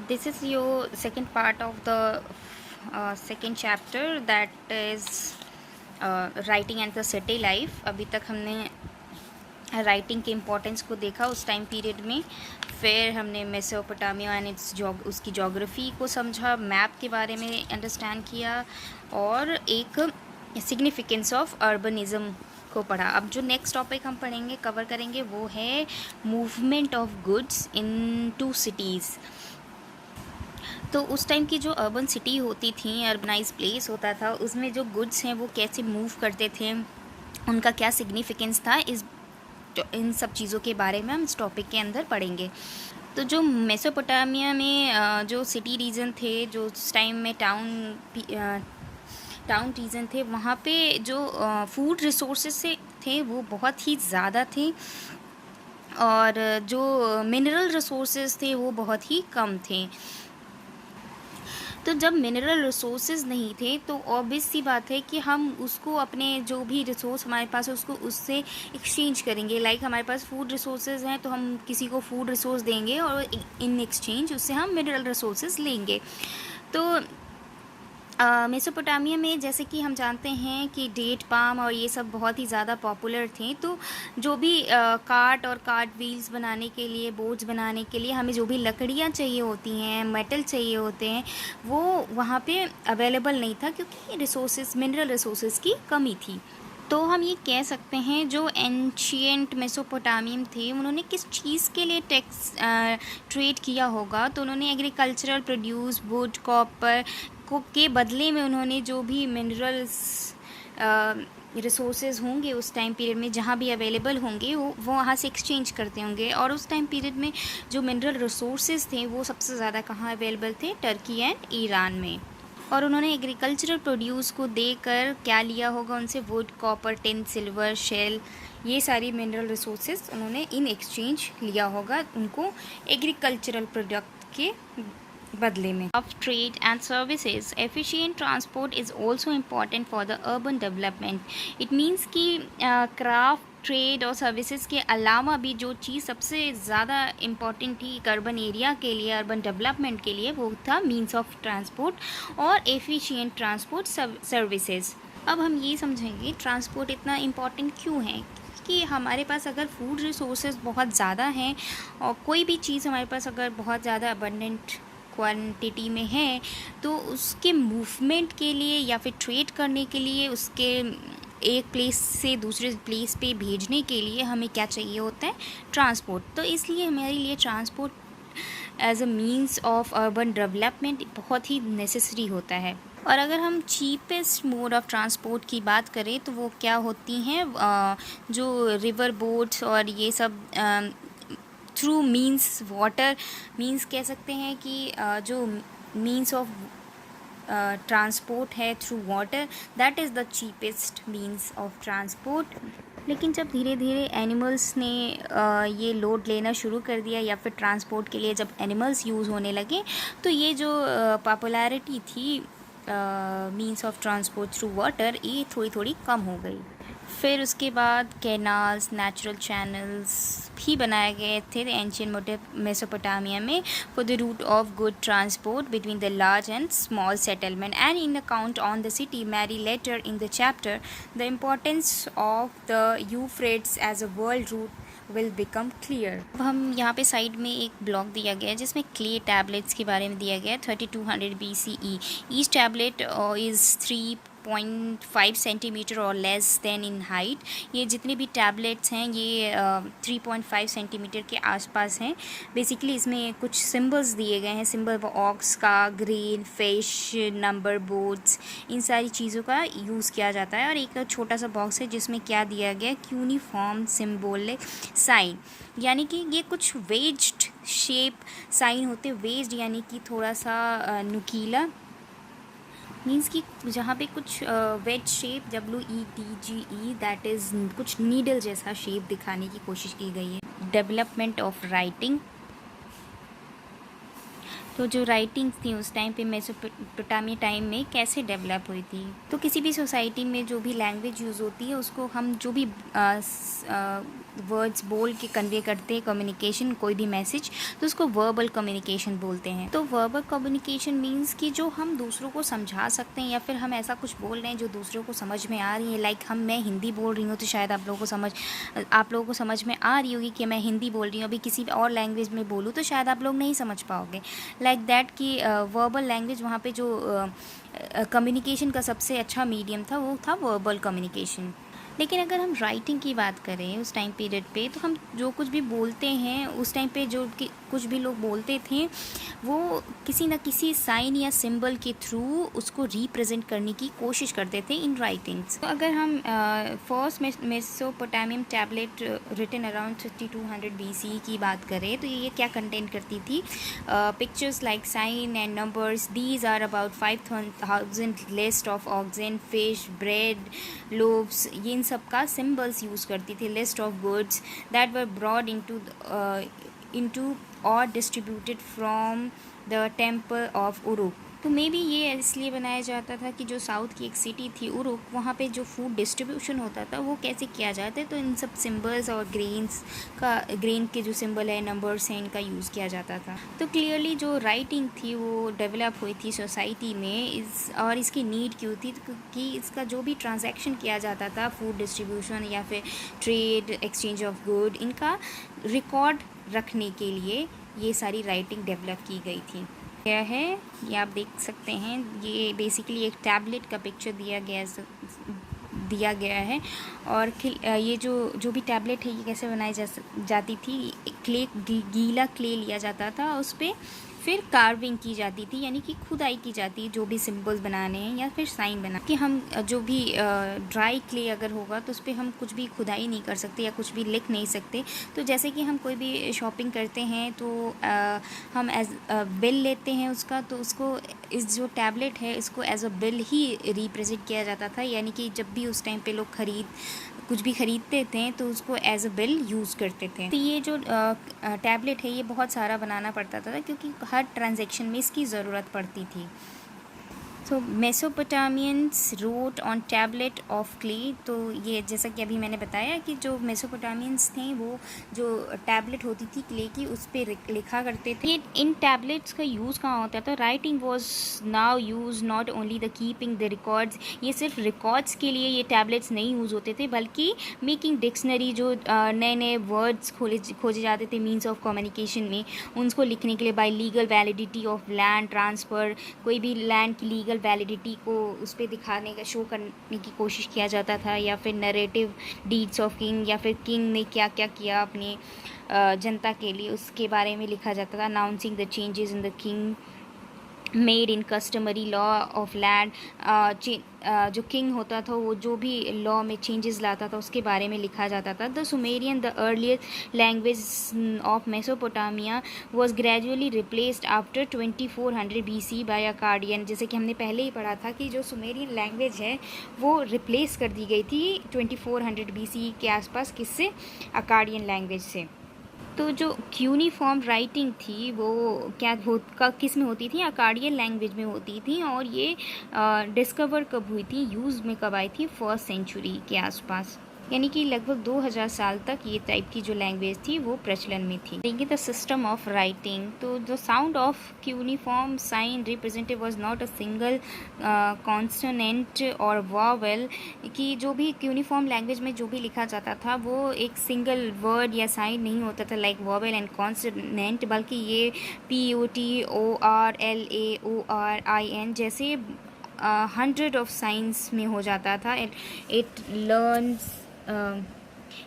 This is your second part of the second chapter, that is writing and the city life. अभी तक हमने writing के importance को देखा उस टाइम पीरियड में, फिर हमने मेसोपोटामिया एंड उसकी जोग्राफ़ी को समझा, मैप के बारे में अंडरस्टैंड किया, और एक सिग्निफिकेंस ऑफ अर्बनिज़म को पढ़ा। अब जो नेक्स्ट टॉपिक हम पढ़ेंगे, कवर करेंगे, वो है movement of goods into cities. तो उस टाइम की जो अर्बन सिटी होती थी, अर्बनाइज प्लेस होता था, उसमें जो गुड्स हैं वो कैसे मूव करते थे, उनका क्या सिग्निफिकेंस था, इन सब चीज़ों के बारे में हम इस टॉपिक के अंदर पढ़ेंगे। तो जो मेसोपोटामिया में जो सिटी रीजन थे, जो उस टाइम में टाउन रीजन थे, वहाँ पे जो फूड रिसोर्सेज से थे वो बहुत ही ज़्यादा थे, और जो मिनरल रिसोर्सेज थे वो बहुत ही कम थे। तो जब मिनरल रिसोर्सेज नहीं थे तो ऑब्वियस सी बात है कि हम उसको, अपने जो भी रिसोर्स हमारे पास है उसको उससे एक्सचेंज करेंगे। लाइक हमारे पास फूड रिसोर्सेज हैं तो हम किसी को फूड रिसोर्स देंगे और इन एक्सचेंज उससे हम मिनरल रिसोर्सेज लेंगे। तो मेसोपोटामिया में जैसे कि हम जानते हैं कि डेट पाम और ये सब बहुत ही ज़्यादा पॉपुलर थे। तो जो भी कार्ट और कार्ट व्हील्स बनाने के लिए, बोट्स बनाने के लिए हमें जो भी लकड़ियाँ चाहिए होती हैं, मेटल चाहिए होते हैं, वो वहाँ पे अवेलेबल नहीं था, क्योंकि रिसोर्सेज, मिनरल रिसोर्सेज की कमी थी। तो हम ये कह सकते हैं जो एंशियंट मेसोपोटामियन थे, उन्होंने किस चीज़ के लिए ट्रेड किया होगा। तो उन्होंने एग्रीकल्चरल प्रोड्यूस, वुड, कॉपर को के बदले में उन्होंने जो भी मिनरल्स रिसोर्सेज होंगे उस टाइम पीरियड में, जहाँ भी अवेलेबल होंगे, वो वहाँ से एक्सचेंज करते होंगे। और उस टाइम पीरियड में जो मिनरल रिसोर्सेज थे वो सबसे ज़्यादा कहाँ अवेलेबल थे? टर्की एंड ईरान में। और उन्होंने एग्रीकल्चरल प्रोड्यूस को देकर क्या लिया होगा उनसे? Wood, copper, tin, silver, shell, ये सारी मिनरल रिसोर्सेज उन्होंने इन एक्सचेंज लिया होगा उनको एग्रीकल्चरल प्रोडक्ट के बदले में। Of trade and services, efficient transport is also important for the urban development. It means कि क्राफ्ट, ट्रेड और सर्विसेज के अलावा भी जो चीज़ सबसे ज़्यादा इम्पॉर्टेंट थी एक अर्बन एरिया के लिए, अर्बन डेवलपमेंट के लिए, वो था मीन्स ऑफ ट्रांसपोर्ट और एफिशिएंट ट्रांसपोर्ट सर्विसेज। अब हम ये समझेंगे ट्रांसपोर्ट इतना इम्पॉर्टेंट क्यों है। कि हमारे पास अगर फूड रिसोर्सेज बहुत ज़्यादा हैं और कोई भी चीज़ हमारे पास अगर बहुत ज़्यादा अबंडेंट क्वांटिटी में है, तो उसके मूवमेंट के लिए या फिर ट्रेड करने के लिए, उसके एक प्लेस से दूसरे प्लेस पे भेजने के लिए हमें क्या चाहिए होता है? ट्रांसपोर्ट। तो इसलिए हमारे लिए transport as a means of urban development बहुत ही नेसेसरी होता है। और अगर हम चीपेस्ट मोड ऑफ ट्रांसपोर्ट की बात करें तो वो क्या होती हैं? जो रिवर बोट्स और ये सब थ्रू मीन्स वाटर, मीन्स कह सकते हैं कि जो मीन्स ऑफ ट्रांसपोर्ट है through water, that is the cheapest means of transport. लेकिन जब धीरे धीरे एनिमल्स ने ये लोड लेना शुरू कर दिया, या फिर ट्रांसपोर्ट के लिए जब एनिमल्स यूज़ होने लगे, तो ये जो पॉपुलैरिटी थी means of transport through water, ये थोड़ी थोड़ी कम हो गई। फिर उसके बाद कैनाल्स, नेचुरल चैनल्स भी बनाए गए थे एंशियंट मेसोपोटामिया में for the route of good transport between the large and small settlement and in account on the city Mari later in the chapter the importance of the Euphrates as a world route will become clear. अब हम यहाँ पे side में एक block दिया गया है जिसमें क्ले टैबलेट्स के बारे में दिया गया है 3200 BCE। Each tablet is 3.5 centimetre और लेस देन इन हाइट। ये जितने भी टैबलेट्स हैं ये 3.5 सेंटीमीटर के आसपास हैं। बेसिकली इसमें कुछ सिंबल्स दिए गए हैं, सिंबल ऑक्स का, ग्रेन, फिश, नंबर बोर्ड्स, इन सारी चीज़ों का यूज़ किया जाता है। और एक छोटा सा बॉक्स है जिसमें क्या दिया गया है? यूनिफॉर्म सिम्बोलिक साइन, यानी कि ये कुछ वेज्ड शेप साइन होते हैं। वेज्ड यानी कि थोड़ा सा नुकीला, मीन्स कि जहाँ पे कुछ veg shape, WEDGE, that is कुछ नीडल जैसा शेप दिखाने की कोशिश की गई है। डेवलपमेंट ऑफ राइटिंग, तो जो राइटिंग्स थी उस टाइम पे मेसोपोटामिया टाइम में कैसे डेवलप हुई थी? तो किसी भी सोसाइटी में जो भी लैंग्वेज यूज़ होती है उसको हम जो भी वर्ड्स बोल के कन्वे करते हैं कम्युनिकेशन, कोई भी मैसेज, तो उसको वर्बल कम्युनिकेशन बोलते हैं। तो वर्बल कम्युनिकेशन मीन्स कि जो हम दूसरों को समझा सकते हैं या फिर हम ऐसा कुछ बोल रहे हैं जो दूसरों को समझ में आ रही है। लाइक मैं हिंदी बोल रही हूँ तो शायद आप लोगों को समझ में आ रही होगी कि मैं हिंदी बोल रही हूँ। अभी किसी और लैंग्वेज में बोलूँ तो शायद आप लोग नहीं समझ पाओगे। लाइक दैट कि वर्बल लैंग्वेज, वहाँ पे जो कम्युनिकेशन का सबसे अच्छा मीडियम था वो था वर्बल कम्युनिकेशन। लेकिन अगर हम राइटिंग की बात करें उस टाइम पीरियड पे, तो हम जो कुछ भी बोलते हैं उस टाइम पे, जो कि कुछ भी लोग बोलते थे वो किसी न किसी साइन या सिंबल के थ्रू उसको रिप्रेजेंट करने की कोशिश करते थे इन राइटिंग्स। तो अगर हम first Mesopotamian tablet written around 3200 BC की बात करें तो ये क्या कंटेन करती थी? Pictures like sign and numbers, these are about 5000 list of oxen, fish, bread, loaves, ये इन सब का सिम्बल्स यूज़ करती थी। List of goods that were brought into or distributed from the temple of Uruk। तो may be ये इसलिए बनाया जाता था कि जो साउथ की एक सिटी थी उरुक, वहाँ पे जो फूड डिस्ट्रीब्यूशन होता था वो कैसे किया जाता है, तो इन सब सिंबल्स और ग्रेन के जो सिंबल है, नंबर्स हैं, इनका यूज़ किया जाता था। तो क्लियरली जो राइटिंग थी वो डेवलप हुई थी सोसाइटी में और इसकी नीड क्यों थी? क्योंकि इसका जो भी ट्रांजैक्शन किया जाता था, फूड डिस्ट्रीब्यूशन या फिर ट्रेड, एक्सचेंज ऑफ गुड, इनका रिकॉर्ड रखने के लिए ये सारी राइटिंग डेवलप की गई थी। क्या है ये आप देख सकते हैं, ये बेसिकली एक टैबलेट का पिक्चर दिया गया है। और ये जो भी टैबलेट है ये कैसे बनाई जाती थी? गीला क्ले लिया जाता था, उस पर फिर कार्विंग की जाती थी, यानी कि खुदाई की जाती है जो भी सिंबल्स बनाने हैं या फिर साइन बना कि हम जो भी ड्राई क्ले अगर होगा तो उस पर हम कुछ भी खुदाई नहीं कर सकते या कुछ भी लिख नहीं सकते। तो जैसे कि हम कोई भी शॉपिंग करते हैं तो हम एज बिल लेते हैं उसका, तो उसको इस जो टैबलेट है इसको एज अ बिल ही रिप्रेजेंट किया जाता था, यानी कि जब भी उस टाइम पे लोग कुछ भी ख़रीदते थे तो उसको एज अ बिल यूज़ करते थे। तो ये जो टैबलेट है ये बहुत सारा बनाना पड़ता था क्योंकि हर ट्रांजैक्शन में इसकी ज़रूरत पड़ती थी। तो मेसोपोटामियंस road on tablet of clay. तो ये जैसा कि अभी मैंने बताया कि जो मेसोपोटामियंस थे वो जो टैबलेट होती थी क्ले की उस पर लिखा करते थे। इन टैबलेट्स का यूज़ कहाँ होता था? Writing was now use not only the keeping the records. ये सिर्फ रिकॉर्ड्स के लिए ये टैबलेट्स नहीं यूज़ होते थे, बल्कि मेकिंग डिक्शनरी, जो नए नए वर्ड्स खोजे जाते थे मीन्स ऑफ कम्युनिकेशन में, उनको लिखने के लिए। Bye legal validity of land transfer, कोई भी लैंड की लीगल वैलिडिटी को उस पर दिखाने का, शो करने की कोशिश किया जाता था। या फिर नरेटिव डीड्स ऑफ किंग, या फिर किंग ने क्या क्या किया अपनी जनता के लिए, उसके बारे में लिखा जाता था। Announcing the changes in the king made in customary law of land. जो किंग होता था वो जो भी लॉ में चेंजेस लाता था उसके बारे में लिखा जाता था। The Sumerian, the earliest language of Mesopotamia, was gradually replaced after 2400 BC by Akkadian. जैसे कि हमने पहले ही पढ़ा था कि जो सुमेरियन लैंग्वेज है वो रिप्लेस कर दी गई थी 2400 BC के आसपास, किससे? अकाडियन लैंग्वेज से। तो जो क्यूनिफॉर्म राइटिंग थी वो किस में होती थी? अकाडियन लैंग्वेज में होती थी। और ये डिस्कवर कब हुई थी, यूज़ में कब आई थी? 1st सेंचुरी के आसपास, यानी कि लगभग 2000 साल तक ये टाइप की जो लैंग्वेज थी वो प्रचलन में थी। देखिए द सिस्टम ऑफ राइटिंग। तो the sound of cuneiform sign representative was not a single consonant और वॉवेल, कि जो भी क्यूनिफॉर्म लैंग्वेज में जो भी लिखा जाता था वो एक सिंगल वर्ड या साइन नहीं होता था लाइक वॉवेल एंड कॉन्सोनेंट, बल्कि ये POTORLAORIN जैसे 100 ऑफ साइंस में हो जाता था। इट लर्न्स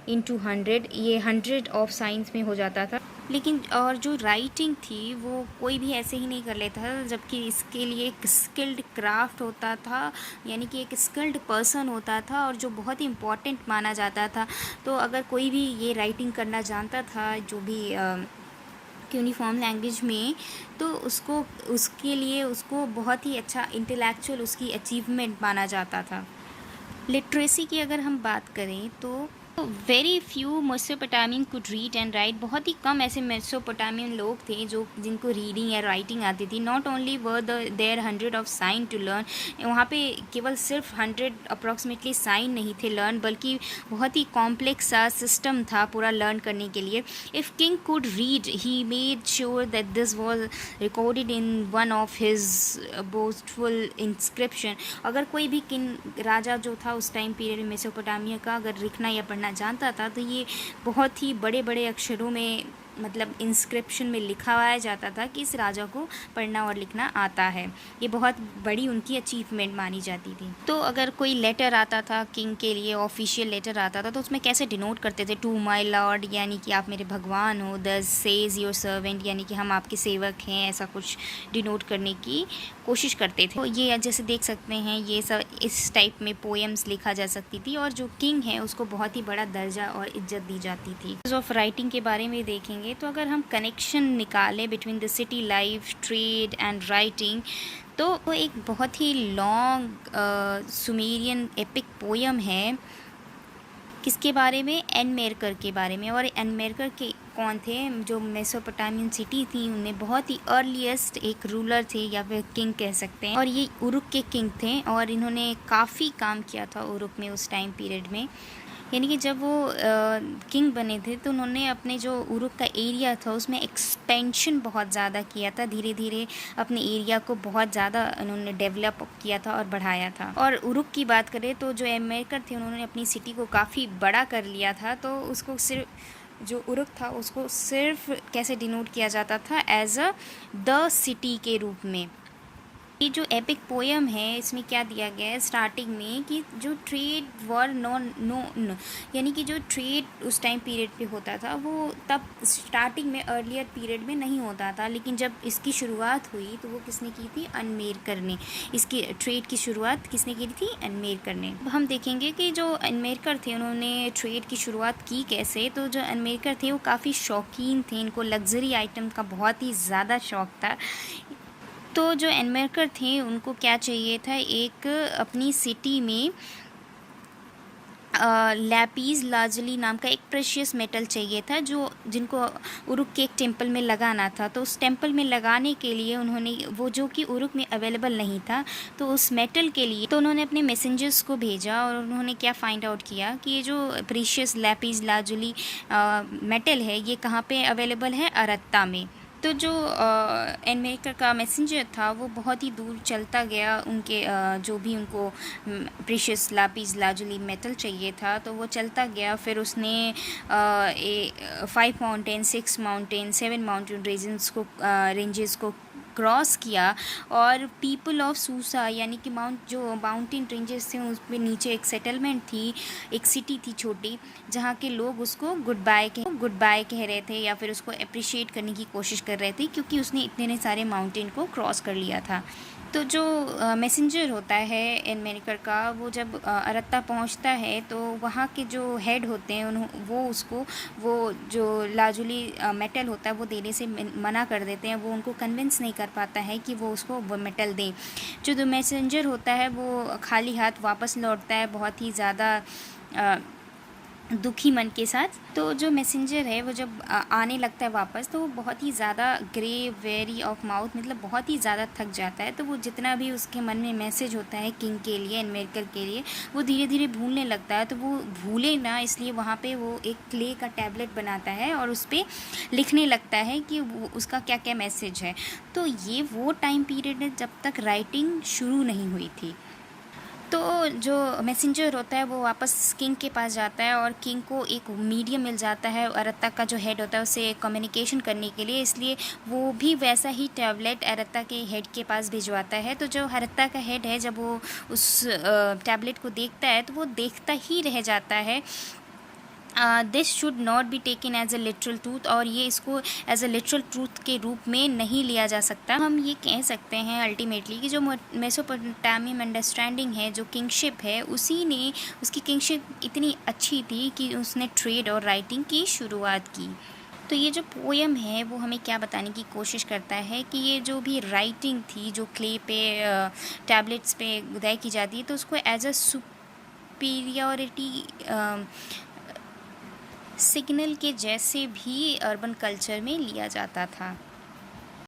into 100, ये 100 ऑफ साइंस में हो जाता था। लेकिन और जो राइटिंग थी वो कोई भी ऐसे ही नहीं कर लेता था, जबकि इसके लिए एक स्किल्ड क्राफ्ट होता था, यानी कि एक स्किल्ड पर्सन होता था और जो बहुत ही इम्पॉर्टेंट माना जाता था। तो अगर कोई भी ये राइटिंग करना जानता था जो भी यूनिफॉर्म लैंग्वेज में, तो उसके लिए उसको बहुत ही अच्छा इंटेलेक्चुअल उसकी अचीवमेंट माना जाता था। लिटरेसी की अगर हम बात करें तो very few Mesopotamian could read and right, बहुत ही कम ऐसे मेसोपोटामियन लोग थे जो जिनको रीडिंग या राइटिंग आती थी। Not only were there 100 of sign to learn, वहाँ पे केवल सिर्फ 100 अप्रॉक्सीमेटली साइन नहीं थे लर्न, बल्कि बहुत ही कॉम्प्लेक्स सा सिस्टम था पूरा लर्न करने के लिए। If king could read he made sure that this was recorded in one of his boastful inscription. अगर कोई भी किंग राजा जो था उस टाइम पीरियड में मेसोपोटामिया का अगर लिखना या पढ़ना जानता था तो ये बहुत ही बड़े बड़े अक्षरों में मतलब इंस्क्रिप्शन में लिखा हुआ जाता था कि इस राजा को पढ़ना और लिखना आता है। ये बहुत बड़ी उनकी अचीवमेंट मानी जाती थी। तो अगर कोई लेटर आता था किंग के लिए, ऑफिशियल लेटर आता था, तो उसमें कैसे डिनोट करते थे, टू माई लॉर्ड यानी कि आप मेरे भगवान हो, दस सेज योर सर्वेंट यानी कि हम आपके सेवक हैं, ऐसा कुछ डिनोट करने की कोशिश करते थे। तो ये जैसे देख सकते हैं ये सब इस टाइप में पोएम्स लिखा जा सकती थी, और जो किंग है उसको बहुत ही बड़ा दर्जा और इज्जत दी जाती थी। ऑफ राइटिंग के बारे में देखेंगे तो अगर हम कनेक्शन निकालें between the city life, trade and writing, तो वो एक बहुत ही लॉन्ग सुमेरियन एपिक पोयम है। किसके बारे में? एनमेरकर के बारे में। और एनमेरकर के कौन थे? जो मेसोपोटामियन सिटी थी उनमें बहुत ही अर्लीस्ट एक रूलर थे या फिर किंग कह सकते हैं, और ये उरुक के किंग थे, और इन्होंने काफ़ी काम किया था उरुक में उस टाइम पीरियड में। यानी कि जब वो किंग बने थे तो उन्होंने अपने जो उरुक का एरिया था उसमें एक्सपेंशन बहुत ज़्यादा किया था, धीरे धीरे अपने एरिया को बहुत ज़्यादा उन्होंने डेवलप किया था और बढ़ाया था। और उरुक की बात करें तो जो एमेरकर थे उन्होंने अपनी सिटी को काफ़ी बड़ा कर लिया था, तो उसको सिर्फ जो उरुक था उसको सिर्फ कैसे डिनोट किया जाता था? एज अ द सिटी के रूप में। ये जो एपिक पोयम है इसमें क्या दिया गया है स्टार्टिंग में कि जो ट्रेड वर नो यानी कि जो ट्रेड उस टाइम पीरियड पे होता था वो तब स्टार्टिंग में अर्लियर पीरियड में नहीं होता था, लेकिन जब इसकी शुरुआत हुई तो वो किसने की थी? अनमेरकर ने। इसकी ट्रेड की शुरुआत किसने की थी? अनमेरकर ने। अब हम देखेंगे कि जो अनमेरकर थे उन्होंने ट्रेड की शुरुआत की कैसे। तो जो अनमेरकर थे वो काफ़ी शौकीन थे, इनको लग्जरी आइटम का बहुत ही ज़्यादा शौक़ था। तो जो एनमेरकर थे उनको क्या चाहिए था? एक अपनी सिटी में लैपीज़ लाजुली नाम का एक प्रेशियस मेटल चाहिए था, जो जिनको उरुक के एक टेम्पल में लगाना था। तो उस टेम्पल में लगाने के लिए उन्होंने वो जो कि उरुक में अवेलेबल नहीं था, तो उस मेटल के लिए तो उन्होंने अपने मैसेंजर्स को भेजा, और उन्होंने क्या फाइंड आउट किया कि ये जो प्रेशियस लैपीज़ लाजुली मेटल है ये कहाँ पे अवेलेबल है? अरत्ता में। तो जो एनमेरकर का मैसेंजर था वो बहुत ही दूर चलता गया, उनके जो भी उनको प्रीशियस लापीज़ लाजुली मेटल चाहिए था तो वो चलता गया। फिर उसने 5 माउंटेन, 6 माउंटेन, 7 माउंटेन रेंजेस को क्रॉस किया, और पीपल ऑफ सूसा यानी कि जो माउंटेन रेंजेस थे उस पर नीचे एक सेटलमेंट थी, एक सिटी थी छोटी, जहाँ के लोग उसको गुड बाय कह रहे थे या फिर उसको अप्रिशिएट करने की कोशिश कर रहे थे, क्योंकि उसने इतने सारे माउंटेन को क्रॉस कर लिया था। तो जो मैसेंजर होता है एनमेरकर का, वो जब अरत्ता पहुंचता है तो वहाँ के जो हेड होते हैं वो उसको वो जो लाजुली मेटल होता है वो देने से मना कर देते हैं। वो उनको कन्विंस नहीं कर पाता है कि वो उसको वो मेटल दें। जो मैसेंजर होता है वो खाली हाथ वापस लौटता है, बहुत ही ज़्यादा दुखी मन के साथ। तो जो मैसेंजर है वो जब आने लगता है वापस, तो वो बहुत ही ज़्यादा ग्रे वेरी ऑफ माउथ, मतलब बहुत ही ज़्यादा थक जाता है। तो वो जितना भी उसके मन में मैसेज होता है किंग के लिए, एनमेरकर के लिए, वो धीरे धीरे भूलने लगता है। तो वो भूले ना इसलिए वहाँ पे वो एक क्ले का टैबलेट बनाता है और उस पर लिखने लगता है कि उसका क्या क्या मैसेज है। तो ये वो टाइम पीरियड है जब तक राइटिंग शुरू नहीं हुई थी। तो जो मैसेंजर होता है वो वापस किंग के पास जाता है, और किंग को एक मीडियम मिल जाता है अरत्ता का जो हेड होता है उससे कम्युनिकेशन करने के लिए, इसलिए वो भी वैसा ही टैबलेट अरत्ता के हेड के पास भिजवाता है। तो जो अरत्ता का हेड है जब वो उस टैबलेट को देखता है तो वो देखता ही रह जाता है। This should not be taken as a literal truth, और ये इसको एज अ लिटरल ट्रूथ के रूप में नहीं लिया जा सकता। हम ये कह सकते हैं अल्टीमेटली कि जो मेसोपोटामियन अंडरस्टैंडिंग है, जो किंगशिप है, उसी ने उसकी किंगशिप इतनी अच्छी थी कि उसने ट्रेड और राइटिंग की शुरुआत की। तो ये जो पोएम है वो हमें क्या बताने की कोशिश करता है कि ये जो भी राइटिंग थी जो क्ले पे टैबलेट्स पे खुदाई की जाती है, तो उसको एज अ सुपीरियरिटी सिग्नल के जैसे भी अर्बन कल्चर में लिया जाता था।